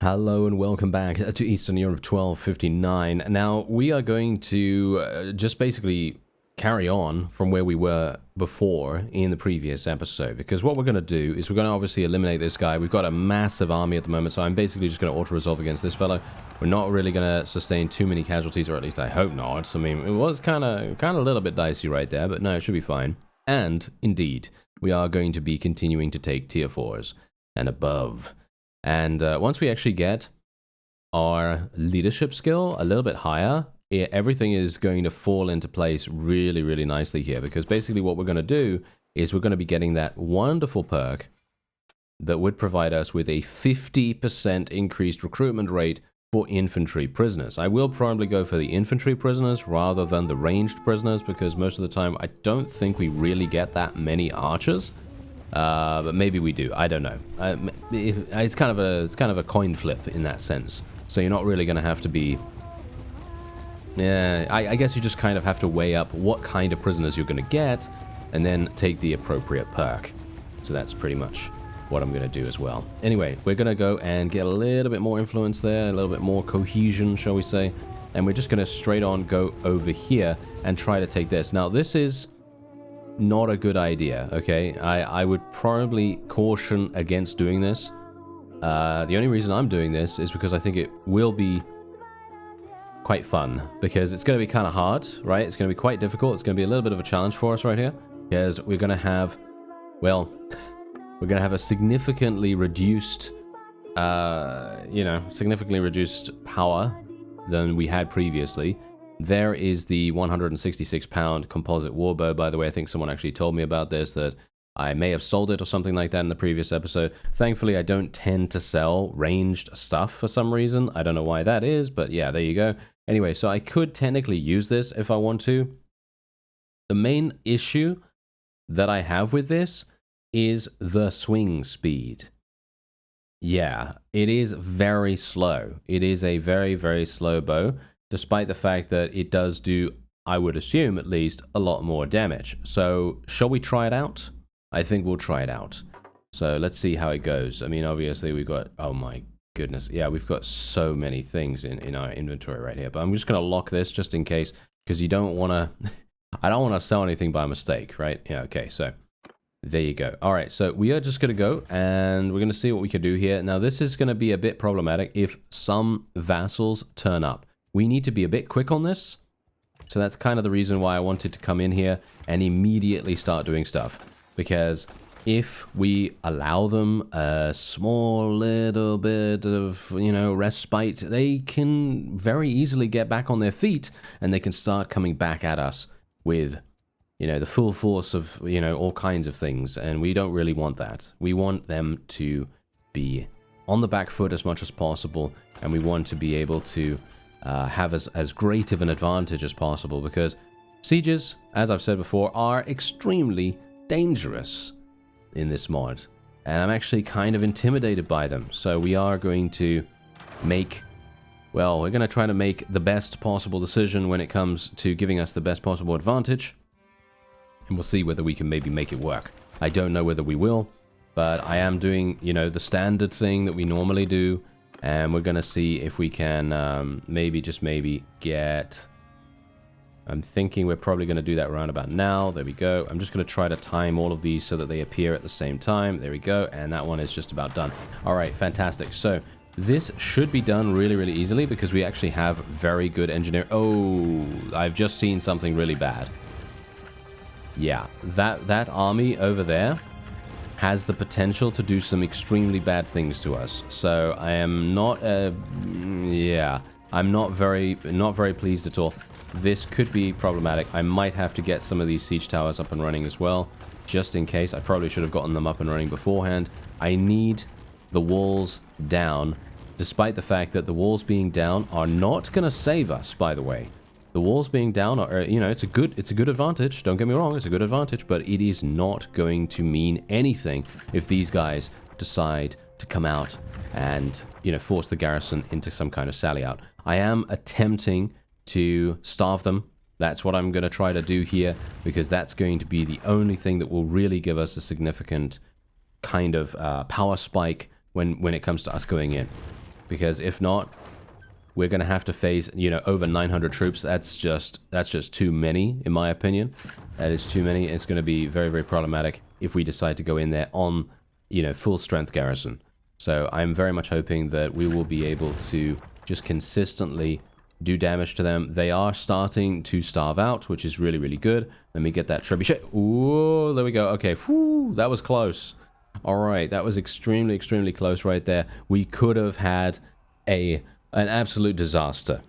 Hello and welcome back to Eastern Europe 1259. Now, we are going to just basically carry on from where we were before in the previous episode, because what we're going to do is we're going to obviously eliminate this guy. We've got a massive army at the moment, so I'm basically just going to auto-resolve against this fellow. We're not really going to sustain too many casualties, or at least I hope not. I mean, it was kind of a little bit dicey right there, but no, it should be fine. And, indeed, we are going to be continuing to take tier 4s and above. And once we actually get our leadership skill a little bit higher, everything is going to fall into place really, really nicely here. Because basically what we're going to do is we're going to be getting that wonderful perk that would provide us with a 50% increased recruitment rate for infantry prisoners. I will probably go for the infantry prisoners rather than the ranged prisoners, because most of the time I don't think we really get that many archers. But maybe we do. I don't know. It's kind of a coin flip in that sense. So you're not really going to have to be. Yeah, I guess you just kind of have to weigh up what kind of prisoners you're going to get, and then take the appropriate perk. So that's pretty much what I'm going to do as well. Anyway, we're going to go and get a little bit more influence there, a little bit more cohesion, shall we say? And we're just going to straight on go over here and try to take this. Now, this is not a good idea, okay? I would probably caution against doing this. The only reason I'm doing this is because I think it will be quite fun, because it's going to be kind of hard, right? It's going to be quite difficult. It's going to be a little bit of a challenge for us right here, because we're going to have, well, we're going to have a significantly reduced, significantly reduced power than we had previously. There is the 166-pound composite warbow. By the way, I think someone actually told me about this, that I may have sold it or something like that in the previous episode. Thankfully, I don't tend to sell ranged stuff for some reason. I don't know why that is, but yeah, there you go. Anyway, so I could technically use this if I want to. The main issue that I have with this is the swing speed. Yeah, it is very slow. It is a very, very slow bow, despite the fact that it does do, I would assume at least, a lot more damage. So, shall we try it out? I think we'll try it out. So, let's see how it goes. I mean, obviously, we've got, oh my goodness. Yeah, we've got so many things in our inventory right here. But I'm just going to lock this just in case, because you don't want to, I don't want to sell anything by mistake, right? Yeah, okay, so there you go. All right, so we are just going to go and we're going to see what we can do here. Now, this is going to be a bit problematic if some vassals turn up. We need to be a bit quick on this. So that's kind of the reason why I wanted to come in here and immediately start doing stuff. Because if we allow them a small little bit of, respite, they can very easily get back on their feet and they can start coming back at us with, the full force of, all kinds of things. And we don't really want that. We want them to be on the back foot as much as possible. And we want to be able to have as great of an advantage as possible, because sieges, as I've said before, are extremely dangerous in this mod, and I'm actually kind of intimidated by them. So we are going to make, well, we're going to try to make the best possible decision when it comes to giving us the best possible advantage, and we'll see whether we can maybe make it work. I don't know whether we will, but I am doing, the standard thing that we normally do. And we're going to see if we can maybe get... I'm thinking we're probably going to do that around about now. There we go. I'm just going to try to time all of these so that they appear at the same time. There we go. And that one is just about done. All right, fantastic. So this should be done really, really easily, because we actually have very good engineering. Oh, I've just seen something really bad. Yeah, that army over there has the potential to do some extremely bad things to us. So I am not, I'm not very pleased at all. This could be problematic. I might have to get some of these siege towers up and running as well, just in case. I probably should have gotten them up and running beforehand. I need the walls down, despite the fact that the walls being down are not going to save us, by the way. The walls being down are, it's a good advantage. Don't get me wrong, it's a good advantage, but it is not going to mean anything if these guys decide to come out and, force the garrison into some kind of sally out. I am attempting to starve them. That's what I'm going to try to do here, because that's going to be the only thing that will really give us a significant kind of power spike when it comes to us going in. Because if not, we're going to have to face, you know, over 900 troops. That's just too many, in my opinion. That is too many. It's going to be very, very problematic if we decide to go in there on, you know, full strength garrison. So I'm very much hoping that we will be able to just consistently do damage to them. They are starting to starve out, which is really, really good. Let me get that trebuchet. Ooh, there we go. Okay, whew, that was close. All right, that was extremely, extremely close right there. We could have had an absolute disaster.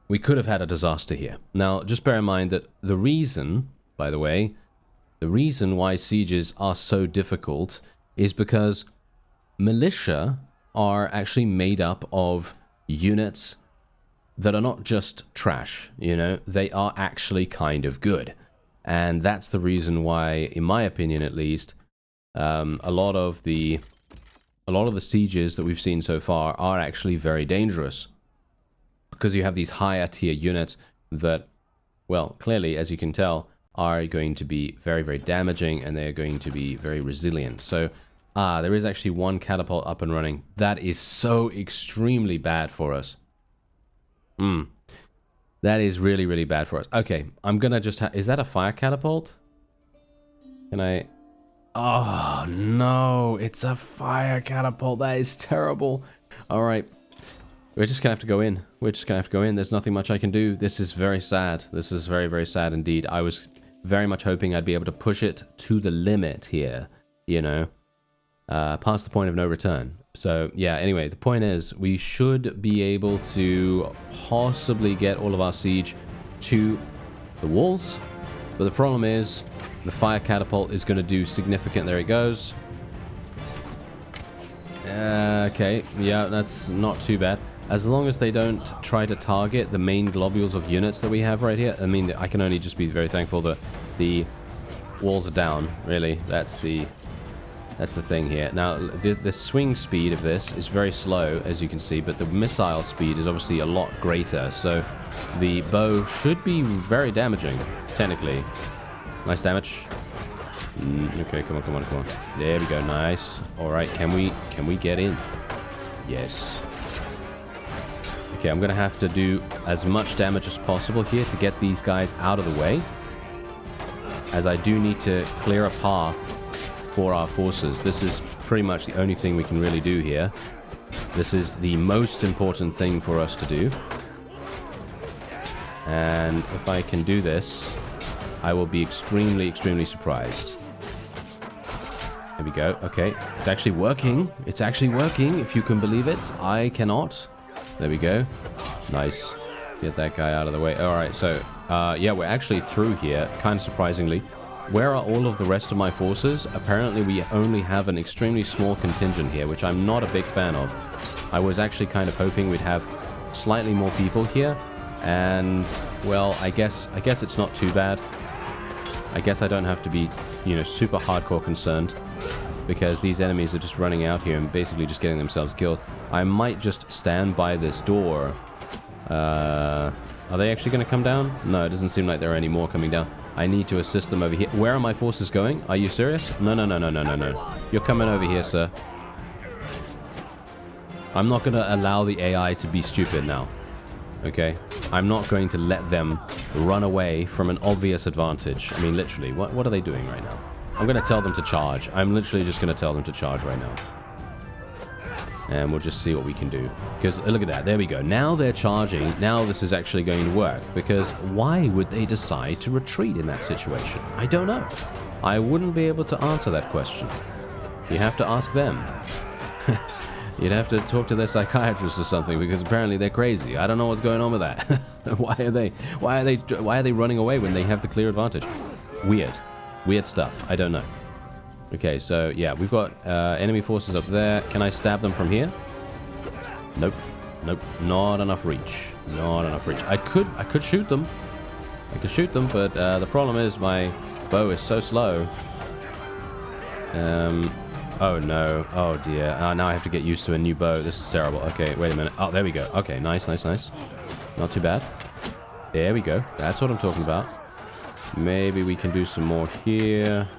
We could have had a disaster here. Now, just bear in mind that the reason, by the way, the reason why sieges are so difficult is because militia are actually made up of units that are not just trash, you know, they are actually kind of good. And that's the reason why, in my opinion at least, a lot of the sieges that we've seen so far are actually very dangerous. Because you have these higher tier units that, well, clearly, as you can tell, are going to be very, very damaging, and they're going to be very resilient. So, there is actually one catapult up and running. That is so extremely bad for us. That is really, really bad for us. Okay, I'm gonna just is that a fire catapult? Can I... Oh, no, it's a fire catapult. That is terrible. All right, we're just gonna have to go in. We're just gonna have to go in. There's nothing much I can do. This is very sad. This is very, very sad indeed. I was very much hoping I'd be able to push it to the limit here, you know, past the point of no return. So, yeah, anyway, the point is, we should be able to possibly get all of our siege to the walls. But the problem is, the fire catapult is going to do significant... There it goes. Okay, yeah, that's not too bad. As long as they don't try to target the main globules of units that we have right here. I mean, I can only just be very thankful that the walls are down, really. That's the thing here. Now, the swing speed of this is very slow, as you can see, but the missile speed is obviously a lot greater, so the bow should be very damaging, technically. Nice damage. Okay, come on, come on, come on. There we go, nice. Alright, can we get in? Yes. Okay, I'm gonna have to do as much damage as possible here to get these guys out of the way, as I do need to clear a path for our forces. This is pretty much the only thing we can really do here. This is the most important thing for us to do. And if I can do this, I will be extremely, extremely surprised. There we go. Okay, it's actually working. It's actually working, if you can believe it. I cannot. There we go. Nice. Get that guy out of the way. All right, so, yeah, we're actually through here, kind of surprisingly. Where are all of the rest of my forces? Apparently we only have an extremely small contingent here, which I'm not a big fan of. I was actually kind of hoping we'd have slightly more people here, and, well, I guess it's not too bad. I guess I don't have to be, you know, super hardcore concerned, because these enemies are just running out here and basically just getting themselves killed. I might just stand by this door. Are they actually going to come down? No, it doesn't seem like there are any more coming down. I need to assist them over here. Where are my forces going? Are you serious? No, no, no, no, no, no, no. You're coming over here, sir. I'm not going to allow the AI to be stupid now. Okay? I'm not going to let them run away from an obvious advantage. I mean, literally, what are they doing right now? I'm going to tell them to charge. I'm literally just going to tell them to charge right now. And we'll just see what we can do. Because, look at that. There we go. Now they're charging. Now this is actually going to work. Because why would they decide to retreat in that situation? I don't know. I wouldn't be able to answer that question. You have to ask them. You'd have to talk to their psychiatrist or something, because apparently they're crazy. I don't know what's going on with that. Why are they running away when they have the clear advantage? Weird stuff. I don't know. Okay, so yeah, we've got enemy forces up there. Can I stab them from here? Nope. Nope. Not enough reach. Not enough reach. I could shoot them. I could shoot them, but the problem is my bow is so slow. Oh no. Oh dear. Now I have to get used to a new bow. This is terrible. Okay, wait a minute. Oh, there we go. Okay, nice, nice, nice. Not too bad. There we go. That's what I'm talking about. Maybe we can do some more here.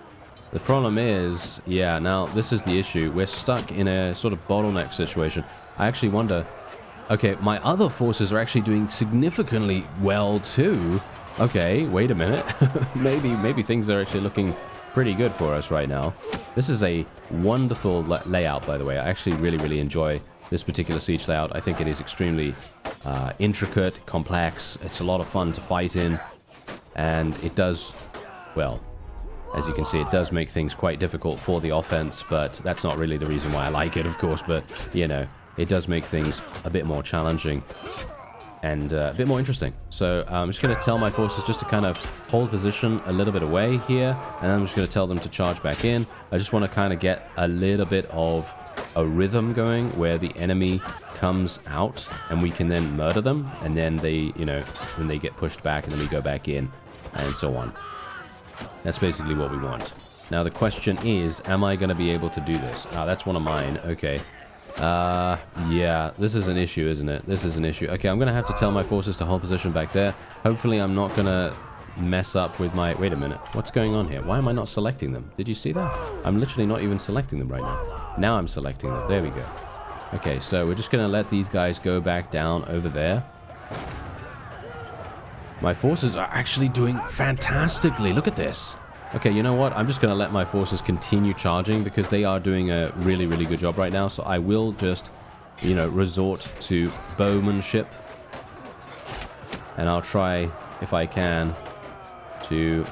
The problem is, yeah, now this is the issue. We're stuck in a sort of bottleneck situation. I actually wonder, okay, my other forces are actually doing significantly well too. Okay, wait a minute. maybe things are actually looking pretty good for us right now. This is a wonderful layout, by the way. I actually really enjoy this particular siege layout. I think it is extremely intricate, complex. It's a lot of fun to fight in. And it does, well, as you can see, it does make things quite difficult for the offense, but that's not really the reason why I like it, of course. But, you know, it does make things a bit more challenging and a bit more interesting. So I'm just going to tell my forces just to kind of hold position a little bit away here, and I'm just going to tell them to charge back in. I just want to kind of get a little bit of a rhythm going where the enemy comes out and we can then murder them, and then they, you know, when they get pushed back and then we go back in and so on. That's basically what we want. Now the question is, am I going to be able to do this? Ah, that's one of mine. Okay. Yeah, this is an issue, isn't it? This is an issue. Okay, I'm going to have to tell my forces to hold position back there. Hopefully I'm not going to mess up with my... Wait a minute. What's going on here? Why am I not selecting them? Did you see that? I'm literally not even selecting them right now. Now I'm selecting them. There we go. Okay, so we're just going to let these guys go back down over there. My forces are actually doing fantastically. Look at this. Okay, you know what? I'm just going to let my forces continue charging because they are doing a really good job right now. So I will just, you know, resort to bowmanship. And I'll try, if I can, to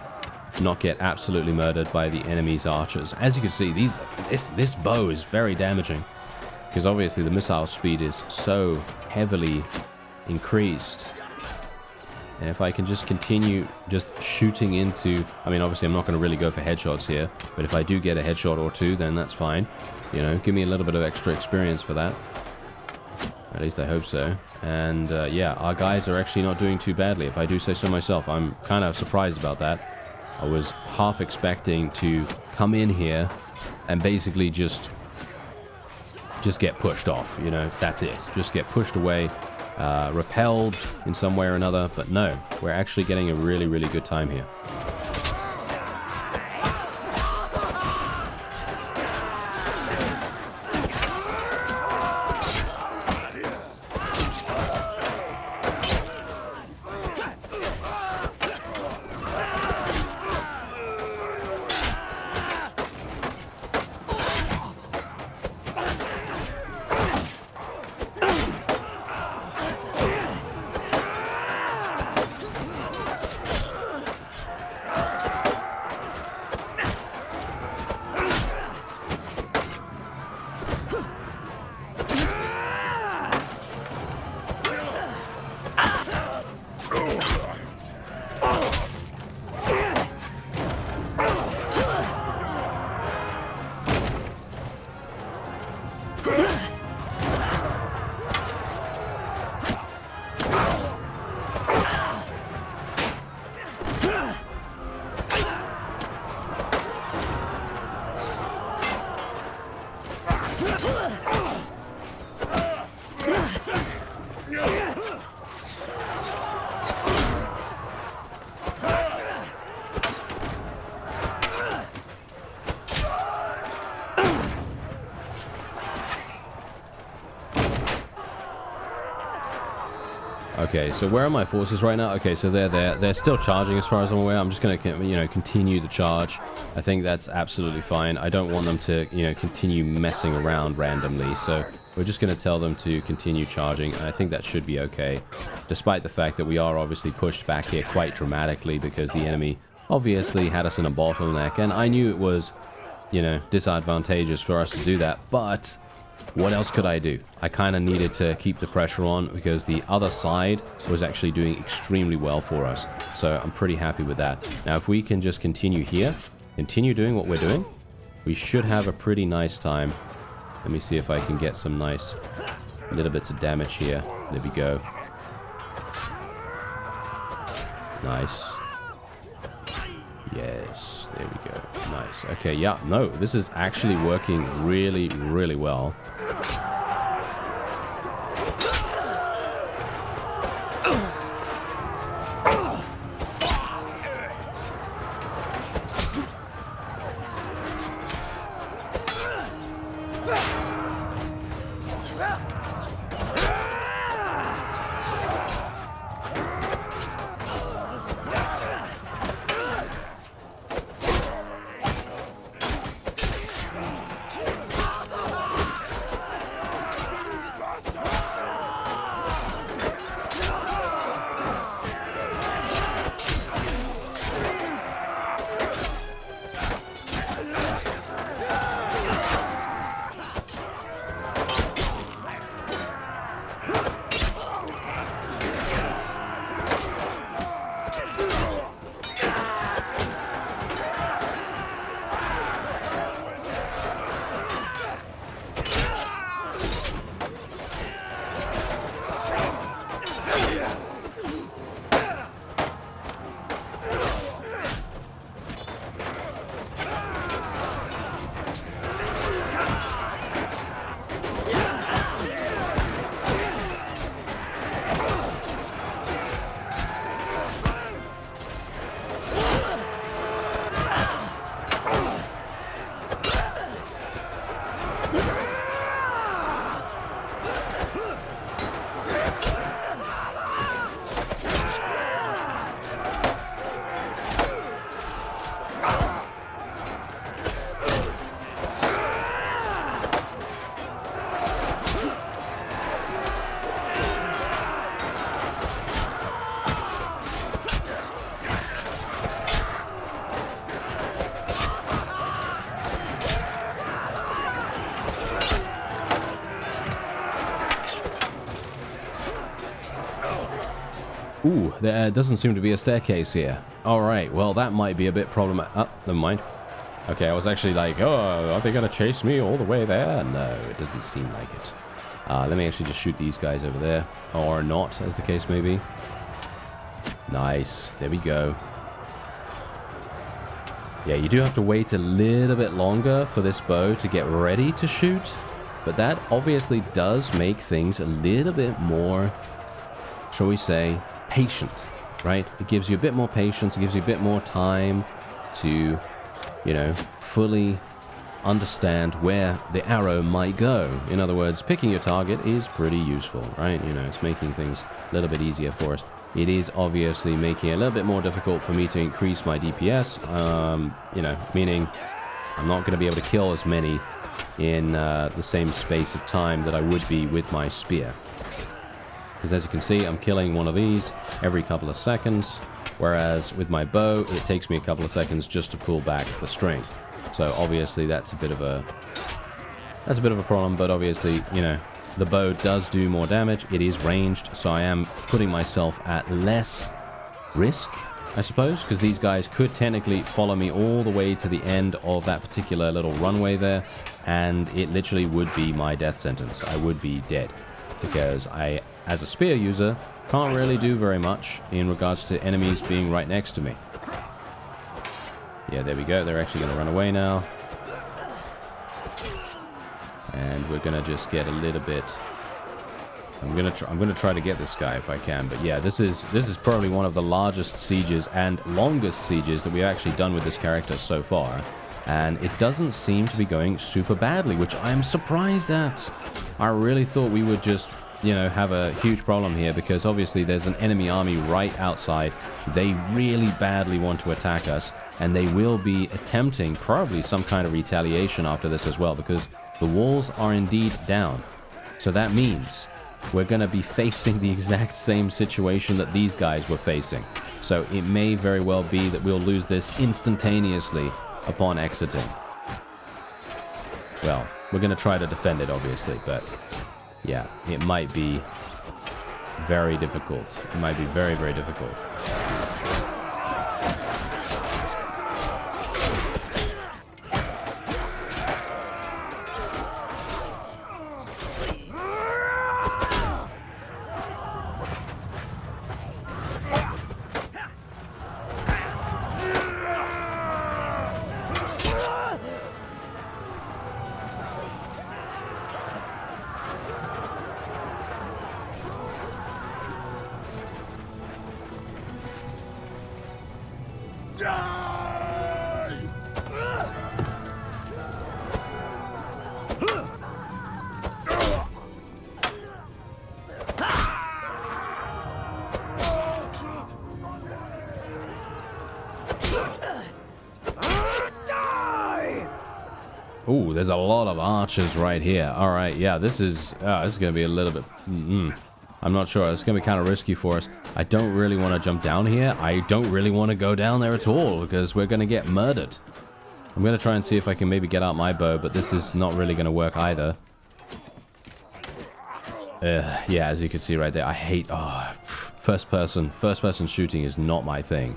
not get absolutely murdered by the enemy's archers. As you can see, this bow is very damaging because obviously the missile speed is so heavily increased. And if I can just continue just shooting into... I mean, obviously I'm not going to really go for headshots here, but if I do get a headshot or two, then that's fine. You know, give me a little bit of extra experience for that. At least I hope so. And yeah, our guys are actually not doing too badly, if I do say so myself. I'm kind of surprised about that. I was half expecting to come in here and basically just get pushed off, you know, that's it. Just get pushed away. Repelled in some way or another, but no, we're actually getting a really good time here. Okay, so where are my forces right now? Okay, so they're there. They're still charging as far as I'm aware. I'm just going to, you know, continue the charge. I think that's absolutely fine. I don't want them to, you know, continue messing around randomly. So we're just going to tell them to continue charging. And I think that should be okay. Despite the fact that we are obviously pushed back here quite dramatically because the enemy obviously had us in a bottleneck. And I knew it was, you know, disadvantageous for us to do that. But what else could I do? I kind of needed to keep the pressure on because the other side was actually doing extremely well for us. So I'm pretty happy with that. Now, if we can just continue here, continue doing what we're doing, we should have a pretty nice time. Let me see if I can get some nice little bits of damage here. There we go. Nice. Yes, there we go. Nice. Okay, yeah, no, this is actually working really well. Ooh, there doesn't seem to be a staircase here. Alright, well, that might be a bit problematic. Oh, never mind. Okay, I was actually like, oh, are they going to chase me all the way there? No, it doesn't seem like it. Let me actually just shoot these guys over there. Or not, as the case may be. Nice. There we go. Yeah, you do have to wait a little bit longer for this bow to get ready to shoot. But that obviously does make things a little bit more, shall we say, patient, right? It gives you a bit more patience. It gives you a bit more time to, you know, fully understand where the arrow might go. In other words, picking your target is pretty useful, right? You know, it's making things a little bit easier for us. It is obviously making it a little bit more difficult for me to increase my DPS, you know, meaning I'm not going to be able to kill as many in the same space of time that I would be with my spear. Because as you can see, I'm killing one of these every couple of seconds, whereas with my bow, it takes me a couple of seconds just to pull back the string. So obviously that's a bit of a problem, but obviously, you know, the bow does do more damage. It is ranged, so I am putting myself at less risk, I suppose, because these guys could technically follow me all the way to the end of that particular little runway there, and it literally would be my death sentence. I would be dead, because I, as a spear user, can't really do very much in regards to enemies being right next to me. Yeah, there we go. They're actually going to run away now. And we're going to just get a little bit... I'm going to try to get this guy if I can. But yeah, this is probably one of the largest sieges and longest sieges that we've actually done with this character so far. And it doesn't seem to be going super badly, which I'm surprised at. I really thought we would just, you know, have a huge problem here, because obviously there's an enemy army right outside. They really badly want to attack us, and they will be attempting probably some kind of retaliation after this as well, because the walls are indeed down. So that means we're going to be facing the exact same situation that these guys were facing. So it may very well be that we'll lose this instantaneously upon exiting. Well, we're going to try to defend it, obviously, but yeah, it might be very difficult. It might be very, very difficult. Ooh, there's a lot of archers right here. All right, yeah, this is going to be a little bit... I'm not sure. It's going to be kind of risky for us. I don't really want to jump down here. I don't really want to go down there at all, because we're going to get murdered. I'm going to try and see if I can maybe get out my bow, but this is not really going to work either. Yeah, as you can see right there, I hate... first person shooting is not my thing.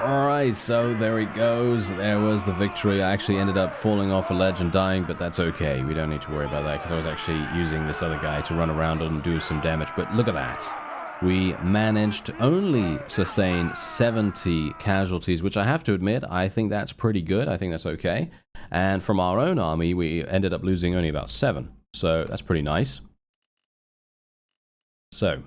Alright, so there it goes. There was the victory. I actually ended up falling off a ledge and dying, but that's okay. We don't need to worry about that, because I was actually using this other guy to run around and do some damage. But look at that. We managed to only sustain 70 casualties, which I have to admit, I think that's pretty good. I think that's okay. And from our own army, we ended up losing only about 7. So that's pretty nice. So...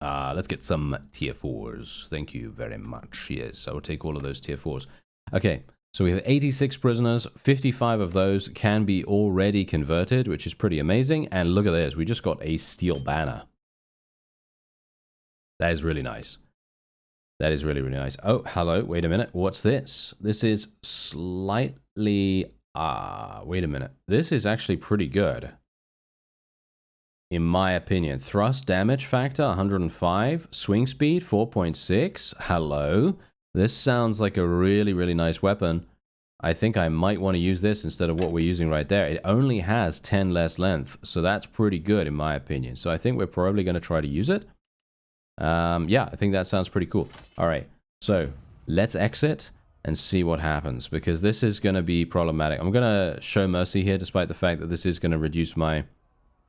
let's get some tier 4s. Thank you very much. Yes, I will take all of those tier 4s. Okay, so we have 86 prisoners. 55 of those can be already converted, which is pretty amazing. And look at this. We just got a steel banner. That is really nice. That is really, really nice. Oh, hello. Wait a minute. What's this? This is slightly... wait a minute. This is actually pretty good. In my opinion. Thrust damage factor 105, swing speed 4.6. Hello. This sounds like a really, really nice weapon. I think I might want to use this instead of what we're using right there. It only has 10 less length, so that's pretty good in my opinion. So I think we're probably going to try to use it. Yeah, I think that sounds pretty cool. All right, so let's exit and see what happens, because this is going to be problematic. I'm going to show mercy here, despite the fact that this is going to reduce my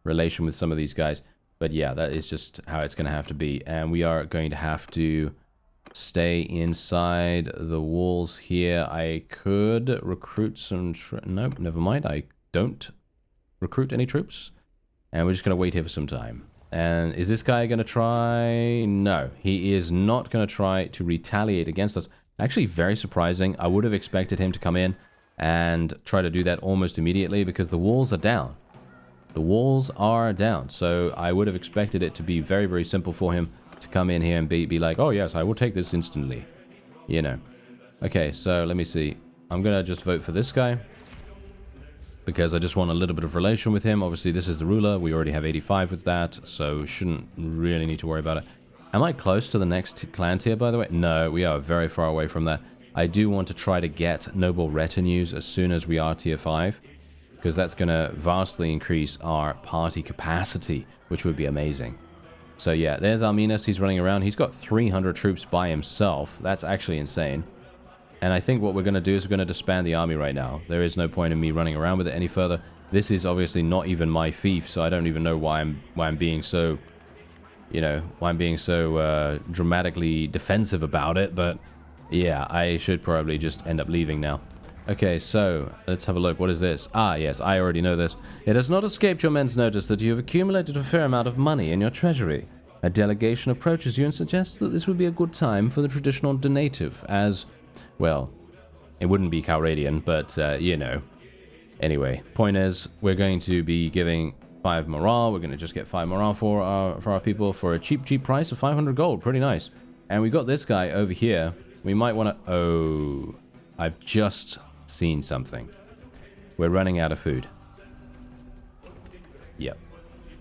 relation with some of these guys. But yeah, that is just how it's going to have to be. And we are going to have to stay inside the walls here. I could recruit some... Nope, never mind. I don't recruit any troops. And we're just going to wait here for some time. And is this guy going to try... No, he is not going to try to retaliate against us. Actually, very surprising. I would have expected him to come in and try to do that almost immediately, because the walls are down. The walls are down. So I would have expected it to be very, very simple for him to come in here and be like, oh yes, I will take this instantly. You know. Okay, so let me see. I'm going to just vote for this guy, because I just want a little bit of relation with him. Obviously, this is the ruler. We already have 85 with that, so shouldn't really need to worry about it. Am I close to the next clan tier, by the way? No, we are very far away from that. I do want to try to get noble retinues as soon as we are tier 5, because that's going to vastly increase our party capacity, which would be amazing. So yeah, there's Arminus. He's running around. He's got 300 troops by himself. That's actually insane. And I think what we're going to do is we're going to disband the army right now. There is no point in me running around with it any further. This is obviously not even my fief, so I don't even know why I'm being so, you know, why I'm being so dramatically defensive about it. But yeah, I should probably just end up leaving now. Okay, so let's have a look. What is this? Ah, yes, I already know this. It has not escaped your men's notice that you have accumulated a fair amount of money in your treasury. A delegation approaches you and suggests that this would be a good time for the traditional donative, as, well, it wouldn't be Calradian, but, you know. Anyway, point is, we're going to be giving 5 morale. We're going to just get 5 morale for our people for a cheap, cheap price of 500 gold. Pretty nice. And we got this guy over here. We might want to... Oh, I've just seen something. We're running out of food. Yep.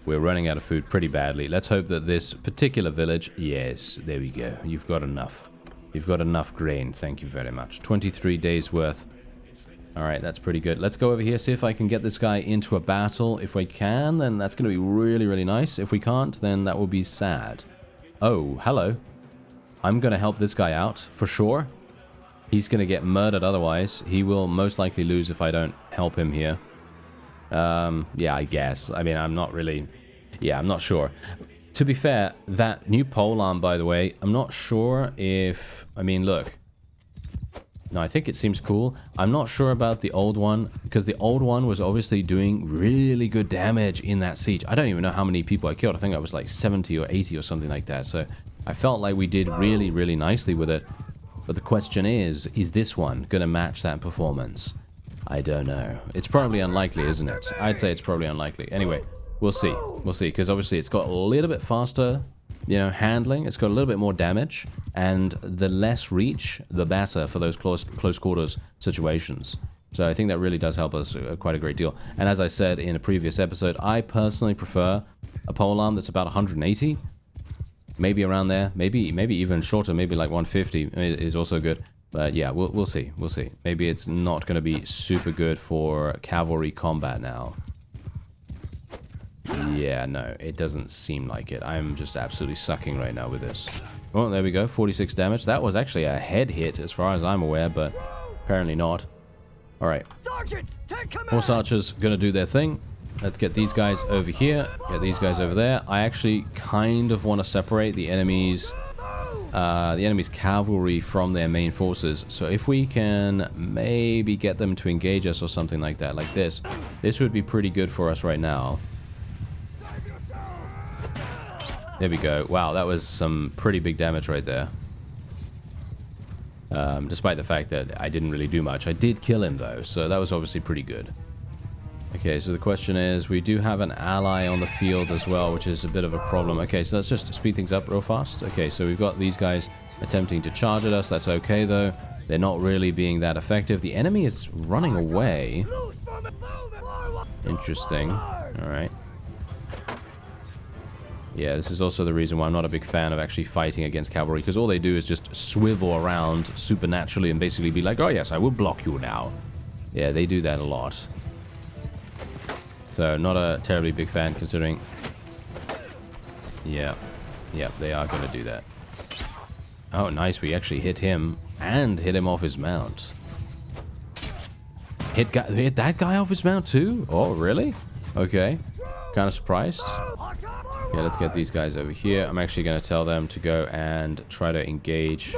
We're running out of food pretty badly. Let's hope that this particular village... Yes, there we go. You've got enough. You've got enough grain. Thank you very much. 23 days worth. Alright, that's pretty good. Let's go over here, see if I can get this guy into a battle. If we can, then that's going to be really, really nice. If we can't, then that will be sad. Oh, hello. I'm going to help this guy out, for sure. He's going to get murdered otherwise. He will most likely lose if I don't help him here. Yeah, I guess. I mean, I'm not really... Yeah, I'm not sure. To be fair, that new polearm, by the way, I'm not sure if... I mean, look. No, I think it seems cool. I'm not sure about the old one, because the old one was obviously doing really good damage in that siege. I don't even know how many people I killed. I think I was like 70 or 80 or something like that. So I felt like we did really, really nicely with it. But the question is this one going to match that performance? I don't know. It's probably unlikely, isn't it? I'd say it's probably unlikely. Anyway, we'll see. We'll see, because obviously it's got a little bit faster, you know, handling. It's got a little bit more damage, and the less reach, the better for those close quarters situations. So I think that really does help us quite a great deal. And as I said in a previous episode, I personally prefer a polearm that's about 180. Maybe around there, maybe even shorter, maybe like 150 is also good. But yeah, we'll see, we'll see. Maybe it's not going to be super good for cavalry combat now. Yeah, no, it doesn't seem like it. I'm just absolutely sucking right now with this. Oh, there we go, 46 damage. That was actually a head hit as far as I'm aware, but apparently not. All right, horse archers gonna do their thing. Let's get these guys over here, get these guys over there. I actually kind of want to separate the enemy's cavalry from their main forces. So if we can maybe get them to engage us or something like that, like this would be pretty good for us right now. There we go. Wow, that was some pretty big damage right there. Despite the fact that I didn't really do much. I did kill him though, so that was obviously pretty good. Okay, so the question is, we do have an ally on the field as well, which is a bit of a problem. Okay, so let's just speed things up real fast. Okay, so we've got these guys attempting to charge at us. That's okay, though. They're not really being that effective. The enemy is running away. Interesting. All right. Yeah, this is also the reason why I'm not a big fan of actually fighting against cavalry, because all they do is just swivel around supernaturally and basically be like, oh yes, I will block you now. Yeah, they do that a lot. So, not a terribly big fan considering... Yeah, they are going to do that. Oh, nice, we actually hit him and hit him off his mount. Hit that guy off his mount too? Oh, really? Okay. Kind of surprised. Yeah, let's get these guys over here. I'm actually going to tell them to go and try to engage.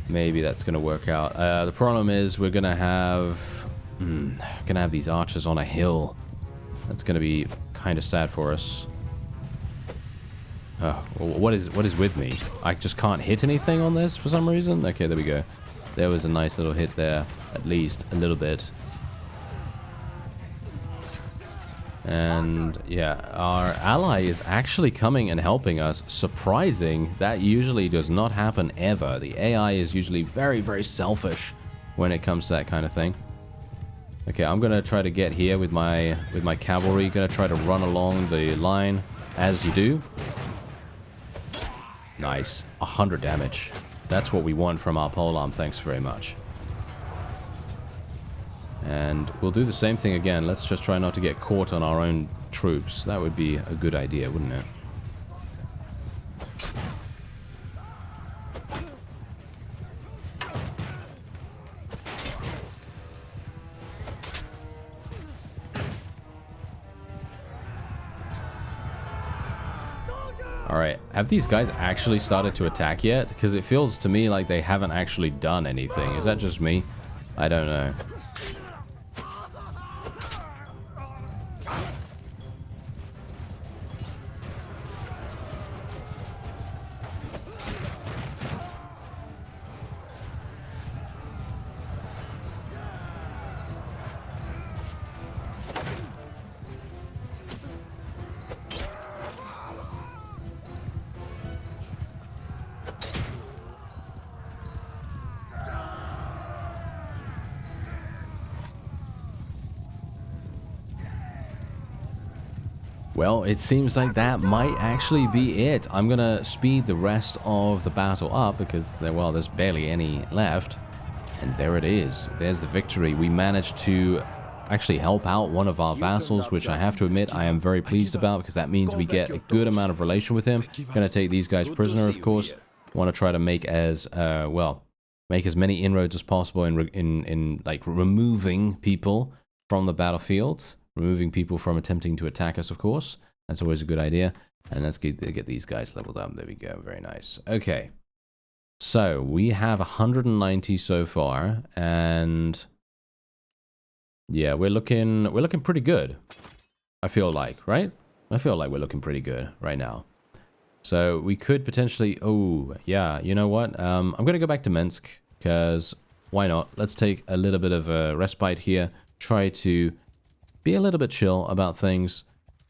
Maybe that's going to work out. The problem is we're going to have... these archers on a hill. That's going to be kind of sad for us. Oh, what is with me? I just can't hit anything on this for some reason? Okay, there we go. There was a nice little hit there. At least a little bit. And yeah, our ally is actually coming and helping us. Surprising. That usually does not happen ever. The AI is usually very, very selfish when it comes to that kind of thing. Okay, I'm gonna try to get here with my cavalry. Gonna try to run along the line as you do. Nice. 100 damage. That's what we want from our polearm. Thanks very much. And we'll do the same thing again. Let's just try not to get caught on our own troops. That would be a good idea, wouldn't it? Alright, have these guys actually started to attack yet? Because it feels to me like they haven't actually done anything. Is that just me? I don't know. Well, it seems like that might actually be it. I'm going to speed the rest of the battle up because, well, there's barely any left. And there it is. There's the victory. We managed to actually help out one of our vassals, which I have to admit I am very pleased about because that means we get a good amount of relation with him. Going to take these guys prisoner, of course. Want to try to make as, make as many inroads as possible in like removing people from the battlefield. Removing people from attempting to attack us, of course. That's always a good idea. And let's get these guys leveled up. There we go. Very nice. Okay. So, we have 190 so far. And yeah, we're looking pretty good. I feel like, right? I feel like we're looking pretty good right now. So, we could potentially... Oh, yeah. You know what? I'm going to go back to Minsk. Because why not? Let's take a little bit of a respite here. Try to... be a little bit chill about things,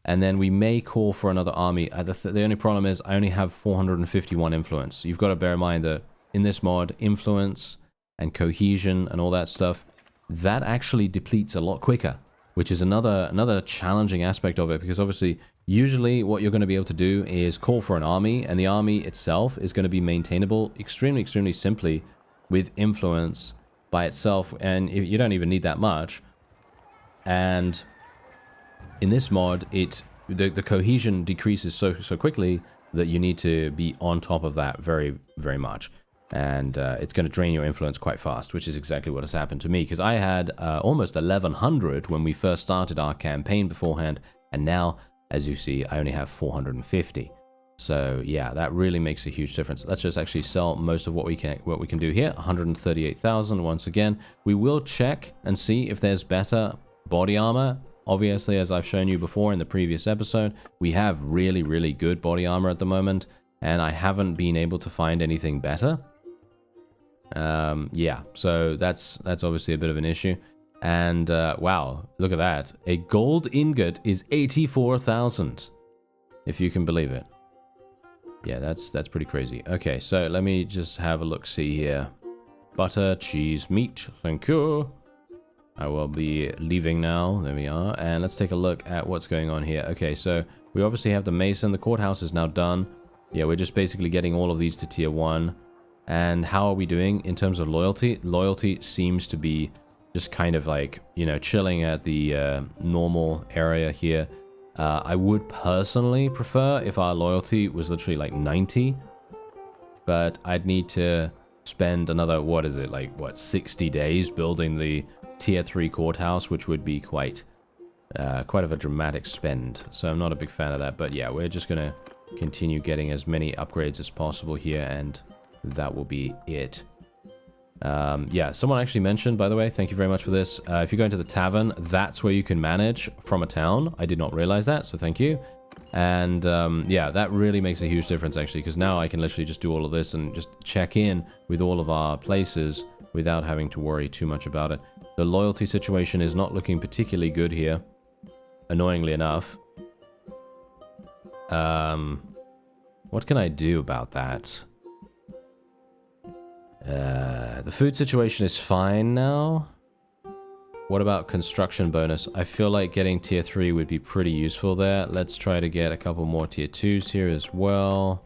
and then we may call for another army. The only problem is I only have 451 influence. You've got to bear in mind that in this mod, influence and cohesion and all that stuff, that actually depletes a lot quicker, which is another challenging aspect of it, because obviously, usually what you're going to be able to do is call for an army, and the army itself is going to be maintainable extremely, extremely simply with influence by itself, and you don't even need that much. And in this mod, the cohesion decreases so quickly that you need to be on top of that very, very much. And it's going to drain your influence quite fast, which is exactly what has happened to me. Because I had almost 1100 when we first started our campaign beforehand. And now, as you see, I only have 450. So yeah, that really makes a huge difference. Let's just actually sell most of what we can do here. 138,000 once again. We will check and see if there's better body armor. Obviously, as I've shown you before in the previous episode, we have really, really good body armor at the moment, and I haven't been able to find anything better. Yeah, so that's obviously a bit of an issue. And wow, look at that. A gold ingot is 84,000, if you can believe it. Yeah, that's pretty crazy. Okay, so let me just have a look-see here. Butter, cheese, meat. Thank you. I will be leaving now. There we are. And let's take a look at what's going on here. Okay, so we obviously have the Mason. The courthouse is now done. Yeah, we're just basically getting all of these to tier 1. And how are we doing in terms of loyalty? Loyalty seems to be just kind of like, you know, chilling at the normal area here. I would personally prefer if our loyalty was literally like 90. But I'd need to spend another, what is it, like, what, 60 days building the tier 3 courthouse, which would be quite of a dramatic spend. So I'm not a big fan of that. But yeah, we're just going to continue getting as many upgrades as possible here, and that will be it. Yeah, someone actually mentioned, by the way, thank you very much for this. If you go into the tavern, that's where you can manage from a town. I did not realize that, so thank you. And yeah, that really makes a huge difference, actually, because now I can literally just do all of this and just check in with all of our places without having to worry too much about it. The loyalty situation is not looking particularly good here, annoyingly enough. What can I do about that? The food situation is fine now. What about construction bonus? I feel like getting tier 3 would be pretty useful there. Let's try to get a couple more tier 2s here as well.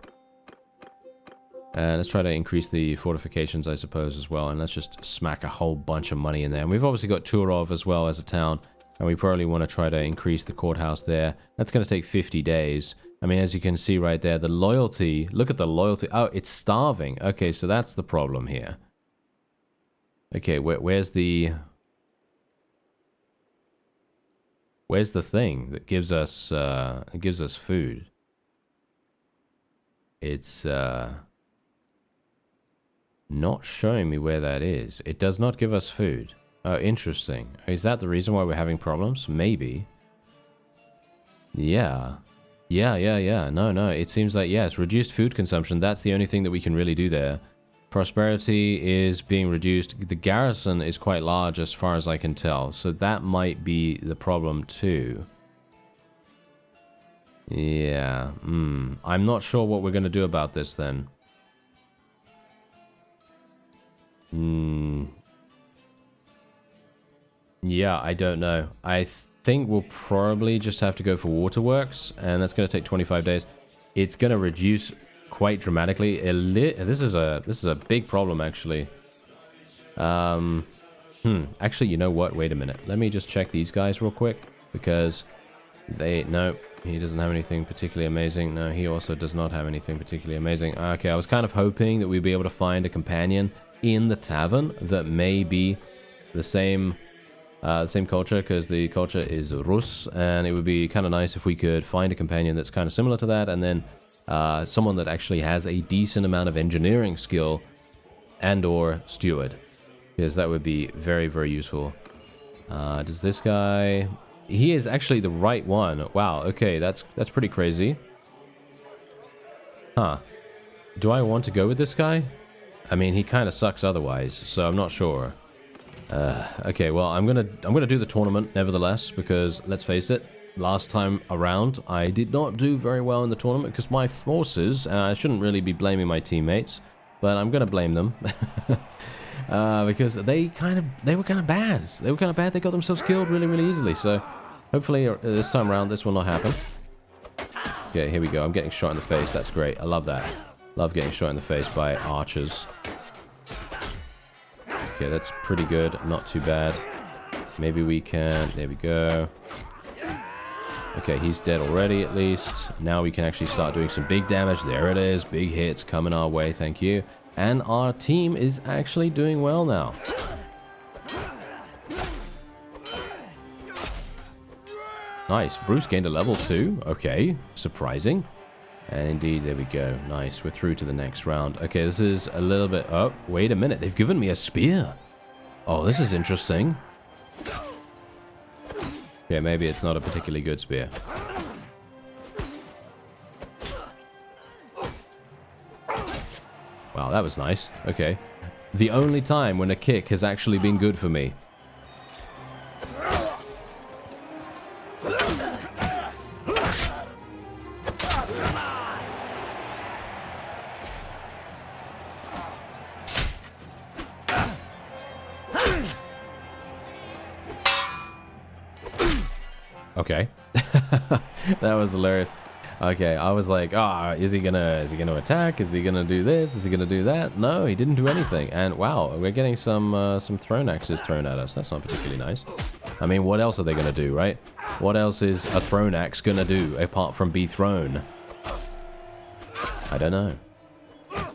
And let's try to increase the fortifications, I suppose, as well. And let's just smack a whole bunch of money in there. And we've obviously got Turov as well as a town. And we probably want to try to increase the courthouse there. That's going to take 50 days. I mean, as you can see right there, the loyalty... Look at the loyalty. Oh, it's starving. Okay, so that's the problem here. Okay, where's the... Where's the thing that gives us food? It's not showing me where that is. It does not give us food. Oh, interesting. Is that the reason why we're having problems? Maybe. Yeah. Yeah. No. It seems like, yes, reduced food consumption. That's the only thing that we can really do there. Prosperity is being reduced. The garrison is quite large as far as I can tell. So that might be the problem too. Yeah. I'm not sure what we're going to do about this then. Yeah, I don't know. I think we'll probably just have to go for waterworks, and that's going to take 25 days. It's going to reduce quite dramatically. This is a big problem, actually. Actually, you know what? Wait a minute. Let me just check these guys real quick, because no, he doesn't have anything particularly amazing. No, he also does not have anything particularly amazing. Okay, I was kind of hoping that we'd be able to find a companion in the tavern that may be the same culture, because the culture is Rus, and it would be kind of nice if we could find a companion that's kind of similar to that, and then someone that actually has a decent amount of engineering skill and or steward, because that would be very, very useful. Does this guy... He is actually the right one. Wow, okay, that's pretty crazy. Huh. Do I want to go with this guy? I mean, he kind of sucks otherwise, so I'm not sure. Okay, well, I'm gonna do the tournament nevertheless, because let's face it, last time around I did not do very well in the tournament because my forces, and I shouldn't really be blaming my teammates, but I'm gonna blame them because they were kind of bad. They got themselves killed really, really easily. So hopefully this time around this will not happen. Okay, here we go. I'm getting shot in the face. That's great. I love that. Love getting shot in the face by archers. Okay, that's pretty good. Not too bad. Maybe we can... There we go. Okay, he's dead already at least. Now we can actually start doing some big damage. There it is. Big hits coming our way. Thank you. And our team is actually doing well now. Nice. Bruce gained a level 2. Okay. Surprising. And indeed, there we go. Nice. We're through to the next round. Okay, this is a little bit... Oh, wait a minute. They've given me a spear. Oh, this is interesting. Okay, maybe it's not a particularly good spear. Wow, that was nice. Okay. The only time when a kick has actually been good for me. Okay. That was hilarious. Okay, I was like, is he gonna attack? Is he gonna do this? Is he gonna do that? No, he didn't do anything. And wow, we're getting some thrown axes thrown at us. That's not particularly nice. I mean, what else are they gonna do, right? What else is a thrown axe gonna do apart from be thrown? I don't know.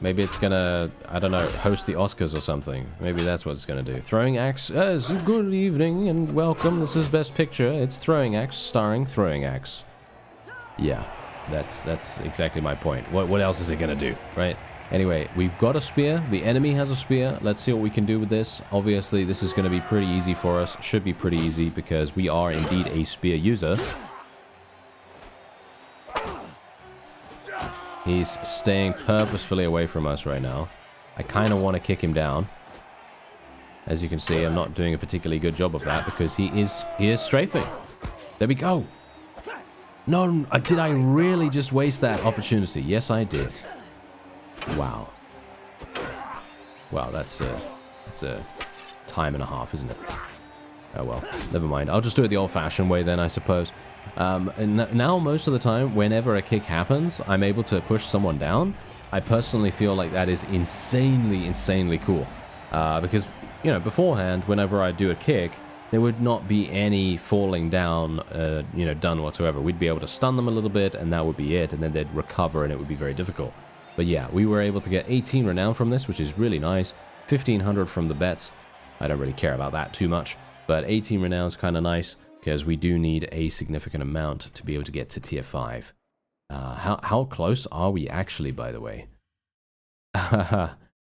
Maybe it's gonna, I don't know, host the Oscars or something. Maybe that's what it's gonna do. Throwing Axe. Good evening and welcome. This is Best Picture. It's Throwing Axe, starring Throwing Axe. Yeah, that's exactly my point. What else is it gonna do, right? Anyway, we've got a spear. The enemy has a spear. Let's see what we can do with this. Obviously, this is gonna be pretty easy for us. Should be pretty easy because we are indeed a spear user. He's staying purposefully away from us right now. I kind of want to kick him down. As you can see, I'm not doing a particularly good job of that because he is strafing. There we go. No, did I really just waste that opportunity? Yes, I did. Wow. Wow, that's a time and a half, isn't it? Oh well, never mind. I'll just do it the old-fashioned way then, I suppose. And now, most of the time, whenever a kick happens, I'm able to push someone down. I personally feel like that is insanely cool. Because, you know, beforehand, whenever I do a kick, there would not be any falling down, done whatsoever. We'd be able to stun them a little bit, and that would be it, and then they'd recover, and it would be very difficult. But yeah, we were able to get 18 renown from this, which is really nice. 1,500 from the bets. I don't really care about that too much, but 18 renown is kind of nice, because we do need a significant amount to be able to get to tier 5. How close are we actually, by the way?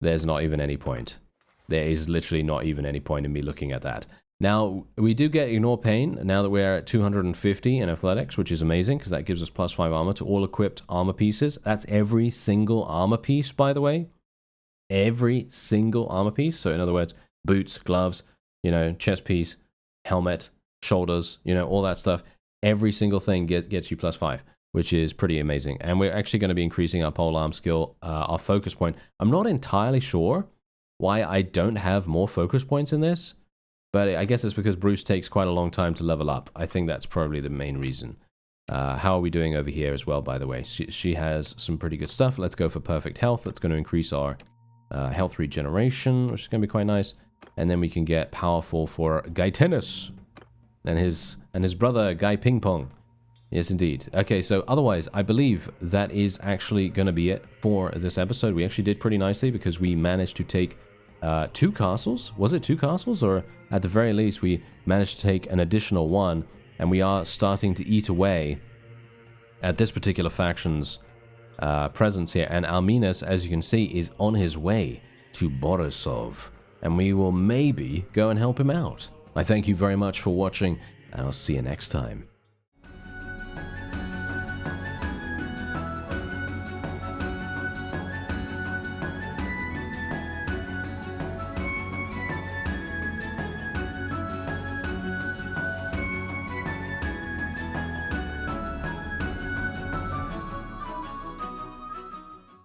There's not even any point. There is literally not even any point in me looking at that. Now, we do get Ignore Pain now that we're at 250 in Athletics, which is amazing, because that gives us +5 armor to all equipped armor pieces. That's every single armor piece, by the way. Every single armor piece. So in other words, boots, gloves, chest piece, helmet, shoulders, all that stuff. Every single thing gets you +5, which is pretty amazing. And we're actually going to be increasing our polearm skill, our focus point. I'm not entirely sure why I don't have more focus points in this, but I guess it's because Bruce takes quite a long time to level up. I think that's probably the main reason. How are we doing over here as well, by the way? She has some pretty good stuff. Let's go for perfect health. That's going to increase our health regeneration, which is going to be quite nice. And then we can get powerful for Guy Tennis and his brother Guy Ping Pong. Yes, indeed. Okay, so otherwise, I believe that is actually going to be it for this episode. We actually did pretty nicely because we managed to take 2 castles. Was it 2 castles? Or at the very least, we managed to take an additional 1. And we are starting to eat away at this particular faction's presence here. And Alminas, as you can see, is on his way to Borisov. And we will maybe go and help him out. I thank you very much for watching, and I'll see you next time.